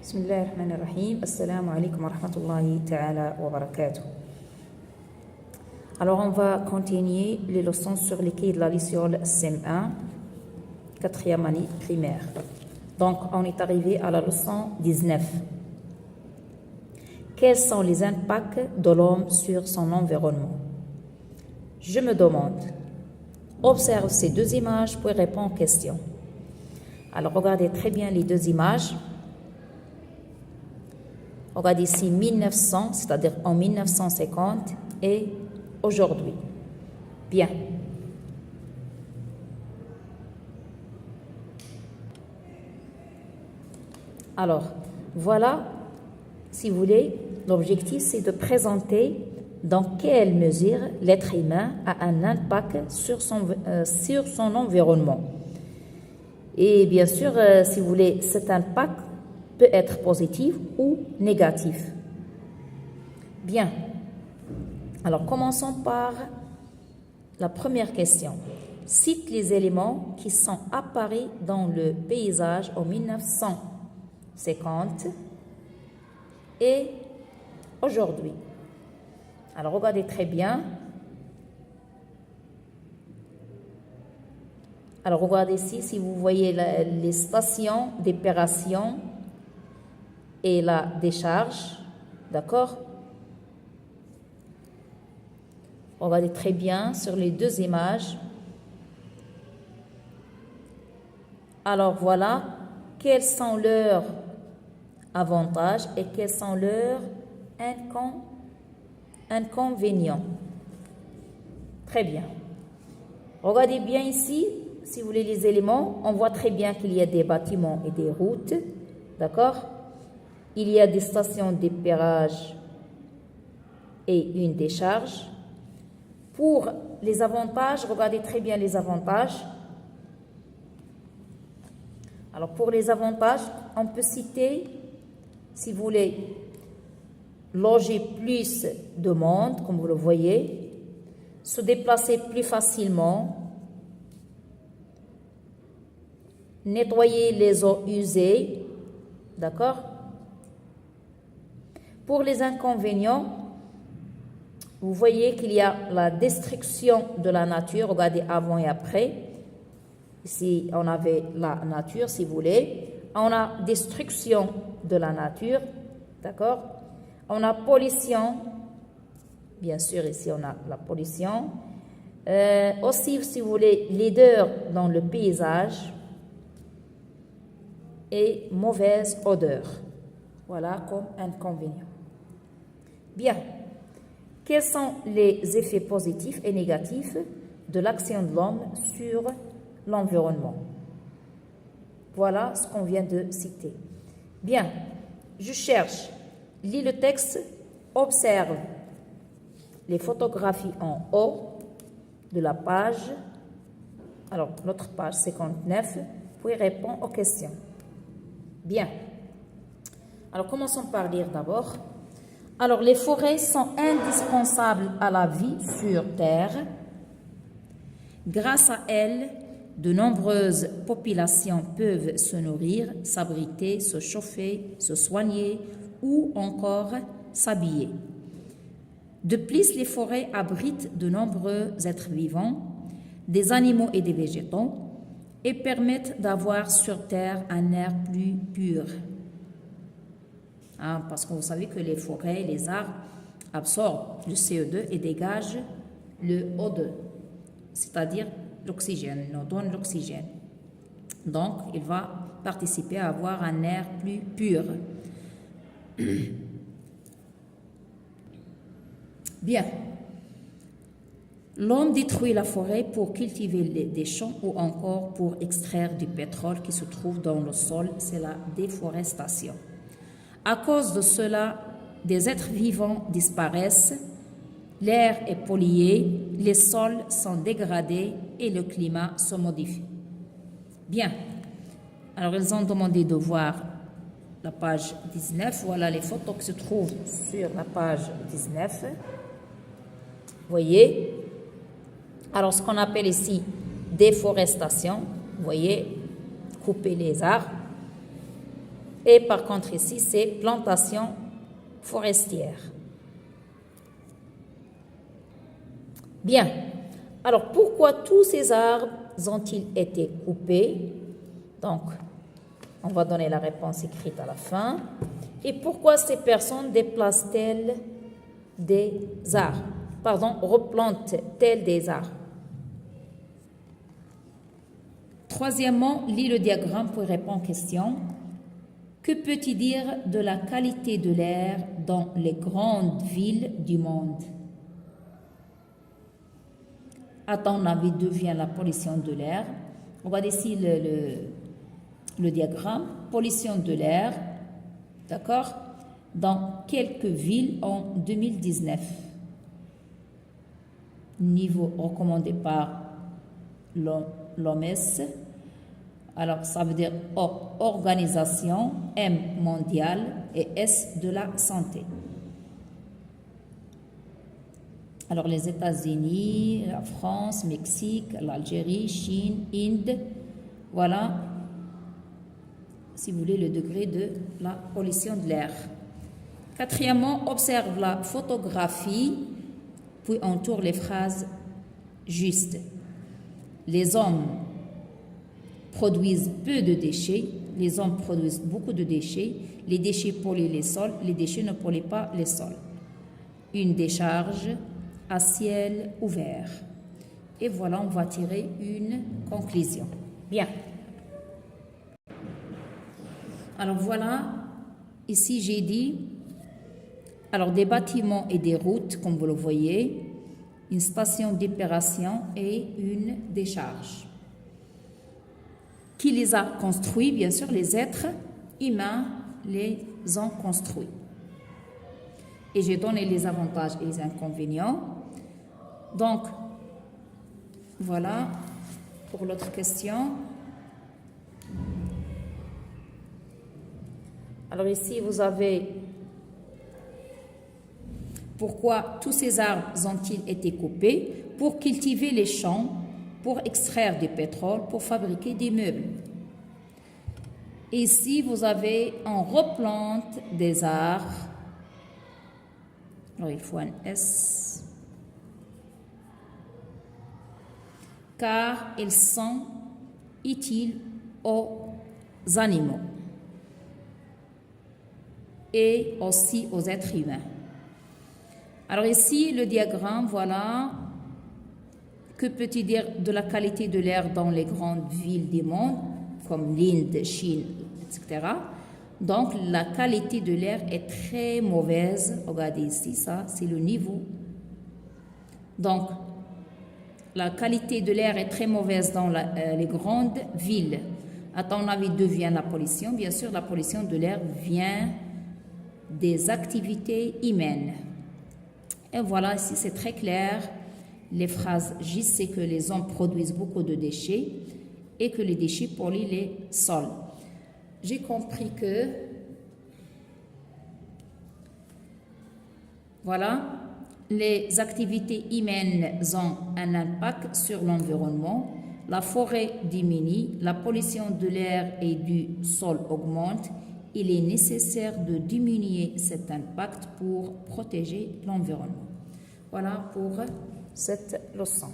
Bismillahirrahmanirrahim. Assalamu alaikum wa rahmatullahi ta'ala wa barakatuh. Alors, on va continuer les leçons sur les cahiers de la Lycéole CM1, 4e année primaire. Donc, on est arrivé à la leçon 19. Quels sont les impacts de l'homme sur son environnement? Je me demande. Observe ces deux images pour répondre aux questions. Alors, regardez très bien les deux images. Regardez ici 1900, c'est-à-dire en 1950 et aujourd'hui. Bien. Alors, voilà, si vous voulez, l'objectif c'est de présenter dans quelle mesure l'être humain a un impact sur son environnement. Et bien sûr, si vous voulez, cet impact peut être positif ou négatif. Bien. Alors, commençons par la première question. Cite les éléments qui sont apparus dans le paysage en 1950 et aujourd'hui. Alors, regardez très bien. Alors, regardez ici, si vous voyez les stations d'épuration et la décharge, d'accord? Regardez très bien sur les deux images. Alors, voilà, quels sont leurs avantages et quels sont leurs inconvénients. Très bien. Regardez bien ici, si vous voulez les éléments, on voit très bien qu'il y a des bâtiments et des routes, d'accord? Il y a des stations d'épuration et une décharge. Pour les avantages, regardez très bien les avantages. Alors, pour les avantages, on peut citer, si vous voulez, loger plus de monde, comme vous le voyez, se déplacer plus facilement, nettoyer les eaux usées, d'accord? Pour les inconvénients, vous voyez qu'il y a la destruction de la nature. Regardez avant et après. Ici, on avait la nature, si vous voulez. On a destruction de la nature, d'accord? On a pollution. Bien sûr, ici, on a la pollution. Aussi, si vous voulez, laideur dans le paysage et mauvaise odeur. Voilà comme inconvénient. Bien. Quels sont les effets positifs et négatifs de l'action de l'homme sur l'environnement? Voilà ce qu'on vient de citer. Bien, je cherche, lis le texte, observe les photographies en haut de la page, alors notre page 59, puis répondre aux questions. Bien, alors commençons par lire d'abord. Alors, les forêts sont indispensables à la vie sur Terre. Grâce à elles, de nombreuses populations peuvent se nourrir, s'abriter, se chauffer, se soigner ou encore s'habiller. De plus, les forêts abritent de nombreux êtres vivants, des animaux et des végétaux, et permettent d'avoir sur Terre un air plus pur. Parce que vous savez que les forêts, les arbres absorbent le CO2 et dégagent le O2, c'est-à-dire l'oxygène, nous donne l'oxygène. Donc, il va participer à avoir un air plus pur. Bien. L'homme détruit la forêt pour cultiver des champs ou encore pour extraire du pétrole qui se trouve dans le sol, c'est la déforestation. À cause de cela, des êtres vivants disparaissent, l'air est pollué, les sols sont dégradés et le climat se modifie. Bien. Alors, ils ont demandé de voir la page 19. Voilà les photos qui se trouvent sur la page 19. Vous voyez? Alors, ce qu'on appelle ici déforestation, vous voyez, couper les arbres. Et par contre ici, c'est plantation forestière. Bien. Alors, pourquoi tous ces arbres ont-ils été coupés? Donc, on va donner la réponse écrite à la fin. Et pourquoi ces personnes déplacent-elles des arbres? Pardon, replantent-elles des arbres? Troisièmement, lis le diagramme pour répondre aux questions. Que peut-il dire de la qualité de l'air dans les grandes villes du monde? À ton avis, d'où vient la pollution de l'air? On va ici le diagramme. Pollution de l'air, d'accord? Dans quelques villes en 2019. Niveau recommandé par l'OMS. Alors, ça veut dire organisation, M mondiale et S de la santé. Alors, les États-Unis, la France, Mexique, l'Algérie, Chine, Inde, voilà, si vous voulez, le degré de la pollution de l'air. Quatrièmement, observe la photographie, puis entoure les phrases justes. Les hommes produisent peu de déchets, les hommes produisent beaucoup de déchets, les déchets polluent les sols, les déchets ne polluent pas les sols. Une décharge à ciel ouvert. Et voilà, on va tirer une conclusion. Bien. Alors voilà, ici j'ai dit, alors des bâtiments et des routes, comme vous le voyez, une station d'épuration et une décharge. Qui les a construits? Bien sûr, les êtres humains les ont construits. Et j'ai donné les avantages et les inconvénients. Donc, voilà pour l'autre question. Alors ici, vous avez pourquoi tous ces arbres ont-ils été coupés? Pour cultiver les champs, pour extraire du pétrole, pour fabriquer des meubles. Ici, vous avez, on replante des arbres. Alors, il faut un S. Car ils sont utiles aux animaux et aussi aux êtres humains. Alors ici, le diagramme, voilà. Que peut-il dire de la qualité de l'air dans les grandes villes du monde, comme l'Inde, Chine, etc. Donc, la qualité de l'air est très mauvaise. Regardez ici, ça, c'est le niveau. Donc, la qualité de l'air est très mauvaise dans les grandes villes. À ton avis, d'où vient la pollution? Bien sûr, la pollution de l'air vient des activités humaines. Et voilà, ici, c'est très clair. Les phrases J, c'est que les hommes produisent beaucoup de déchets et que les déchets polluent les sols. J'ai compris que, voilà, les activités humaines ont un impact sur l'environnement, la forêt diminue, la pollution de l'air et du sol augmente. Il est nécessaire de diminuer cet impact pour protéger l'environnement. Voilà pour cette leçon.